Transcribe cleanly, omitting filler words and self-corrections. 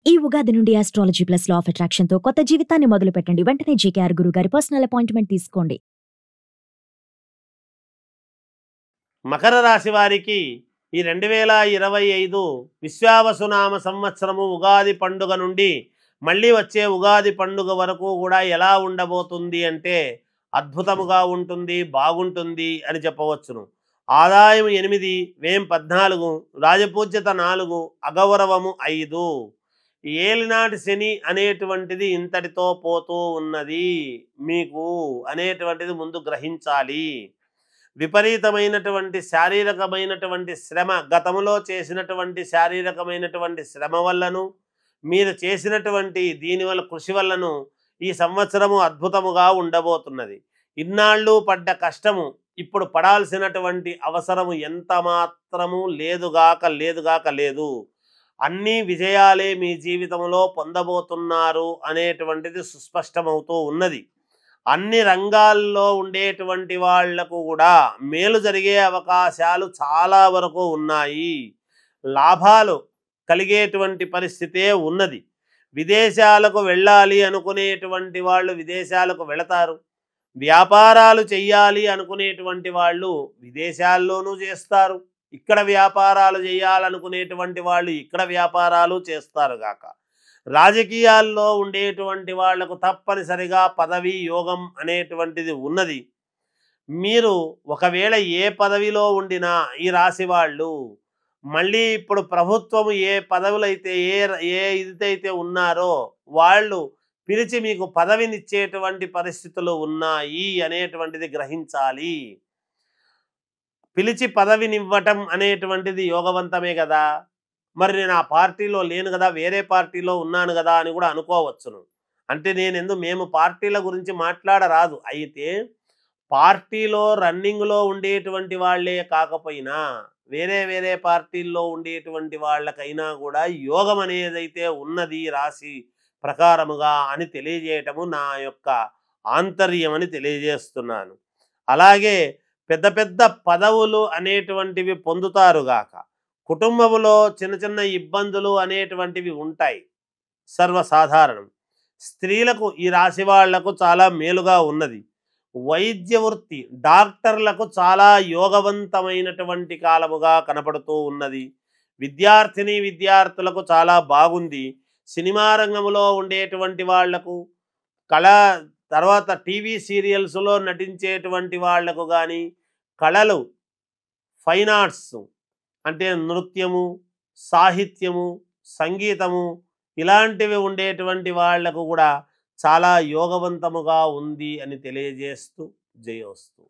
ఈ ఉగాది నుండి astrology plus law of attraction తో కొత్త జీవితాన్ని మొదలు పెట్టండి. వెంటనే జీకేఆర్ గురువు గారి పర్సనల్ అపాయింట్మెంట్ తీసుకోండి. మకర రాశి వారికి ఈ 2025 విశ్వావసునామ సంవత్సరము ఉగాది పండుగ నుండి మళ్ళీ వచ్చే ఉగాది పండుగ వరకు కూడా ఎలా ఉండబోతుంది అంటే అద్భుతముగా ఉంటుంది, బాగుంటుంది అని చెప్పవచ్చును. ఆదాయం 8, వ్యయం 14, రాజపూజ్యత 4, అగౌరవము 5. ఏలినాటి శని అనేటువంటిది ఇంతటితో పోతూ ఉన్నది మీకు అనేటువంటిది ముందు గ్రహించాలి. విపరీతమైనటువంటి శారీరకమైనటువంటి శ్రమ, గతములో చేసినటువంటి శారీరకమైనటువంటి శ్రమ వల్లను, మీరు చేసినటువంటి దీనివల్ల కృషి వల్లను ఈ సంవత్సరము అద్భుతముగా ఉండబోతున్నది. ఇన్నాళ్ళు పడ్డ కష్టము ఇప్పుడు పడాల్సినటువంటి అవసరము ఎంత మాత్రము లేదుగాక లేదు. అన్ని విజయాలే మీ జీవితంలో పొందబోతున్నారు అనేటువంటిది సుస్పష్టమవుతూ ఉన్నది. అన్ని రంగాల్లో ఉండేటువంటి వాళ్లకు కూడా మేలు జరిగే అవకాశాలు చాలా వరకు ఉన్నాయి. లాభాలు కలిగేటువంటి పరిస్థితే ఉన్నది. విదేశాలకు వెళ్ళాలి అనుకునేటువంటి వాళ్ళు విదేశాలకు వెళతారు. వ్యాపారాలు చెయ్యాలి అనుకునేటువంటి వాళ్ళు విదేశాల్లోనూ చేస్తారు. ఇక్కడ వ్యాపారాలు చేయాలనుకునేటువంటి వాళ్ళు ఇక్కడ వ్యాపారాలు చేస్తారు గాక. రాజకీయాల్లో ఉండేటువంటి వాళ్లకు తప్పనిసరిగా పదవి యోగం అనేటువంటిది ఉన్నది. మీరు ఒకవేళ ఏ పదవిలో ఉండినా ఈ రాశి వాళ్ళు మళ్ళీ ఇప్పుడు ప్రభుత్వము ఏ పదవులైతే ఏ ఇదైతే ఉన్నారో వాళ్ళు పిలిచి మీకు పదవినిచ్చేటువంటి పరిస్థితులు ఉన్నాయి అనేటువంటిది గ్రహించాలి. పిలిచి పదవినివ్వటం అనేటువంటిది యోగవంతమే కదా. మరి నేను ఆ పార్టీలో లేను కదా, వేరే పార్టీలో ఉన్నాను కదా అని కూడా అనుకోవచ్చును. అంటే మేము పార్టీల గురించి మాట్లాడరాదు. అయితే పార్టీలో రన్నింగ్లో ఉండేటువంటి వాళ్ళే కాకపోయినా వేరే పార్టీల్లో ఉండేటువంటి వాళ్ళకైనా కూడా యోగం అనేదైతే ఉన్నది రాశి ప్రకారముగా అని తెలియజేయటము నా యొక్క ఆంతర్యం అని తెలియజేస్తున్నాను. అలాగే పెద్ద పదవులు అనేటువంటివి పొందుతారుగాక. కుటుంబంలో చిన్న ఇబ్బందులు అనేటువంటివి ఉంటాయి, సర్వసాధారణం. స్త్రీలకు ఈ రాశి వాళ్లకు చాలా మేలుగా ఉన్నది. వైద్య వృత్తి డాక్టర్లకు చాలా యోగవంతమైనటువంటి కాలముగా కనపడుతూ ఉన్నది. విద్యార్థులకు చాలా బాగుంది. సినిమా రంగంలో ఉండేటువంటి వాళ్లకు, తర్వాత టీవీ సీరియల్స్లో నటించేటువంటి వాళ్లకు కానీ, కళలు, ఫైన్ ఆర్ట్స్ అంటే నృత్యము, సాహిత్యము, సంగీతము ఇలాంటివి ఉండేటువంటి వాళ్లకు కూడా చాలా యోగవంతముగా ఉంది అని తెలియజేస్తూ జయోస్తు.